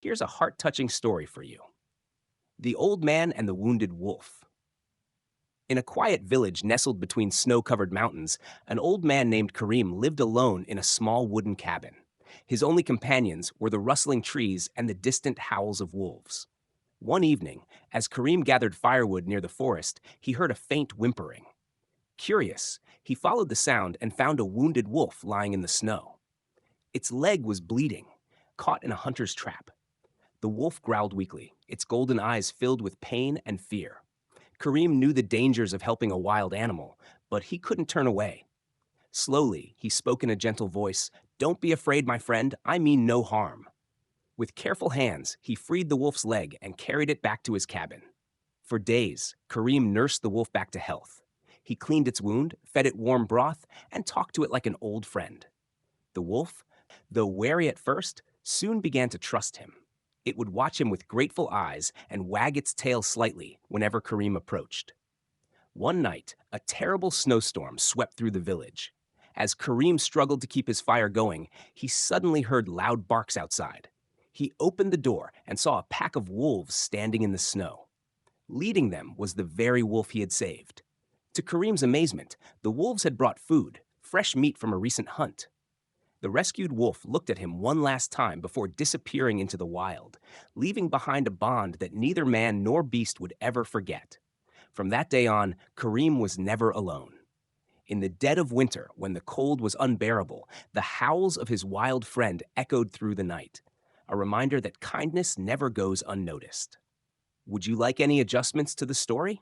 here's a heart-touching story for you. The Old Man and the Wounded Wolf. In a quiet village nestled between snow-covered mountains, an old man named Kareem lived alone in a small wooden cabin. His only companions were the rustling trees and the distant howls of wolves. One evening, as Kareem gathered firewood near the forest, he heard a faint whimpering. Curious, he followed the sound and found a wounded wolf lying in the snow. Its leg was bleeding, caught in a hunter's trap. The wolf growled weakly, its golden eyes filled with pain and fear. Kareem knew the dangers of helping a wild animal, but he couldn't turn away. Slowly, he spoke in a gentle voice, "Don't be afraid, my friend, I mean no harm." With careful hands, he freed the wolf's leg and carried it back to his cabin. For days, Kareem nursed the wolf back to health. He cleaned its wound, fed it warm broth, and talked to it like an old friend. The wolf, though wary at first, soon began to trust him. It would watch him with grateful eyes and wag its tail slightly whenever Kareem approached. One night, a terrible snowstorm swept through the village. As Kareem struggled to keep his fire going, he suddenly heard loud barks outside. He opened the door and saw a pack of wolves standing in the snow. Leading them was the very wolf he had saved. To Kareem's amazement, the wolves had brought food, fresh meat from a recent hunt. The rescued wolf looked at him one last time before disappearing into the wild, leaving behind a bond that neither man nor beast would ever forget. From that day on, Kareem was never alone. In the dead of winter, when the cold was unbearable, the howls of his wild friend echoed through the night, a reminder that kindness never goes unnoticed. Would you like any adjustments to the story?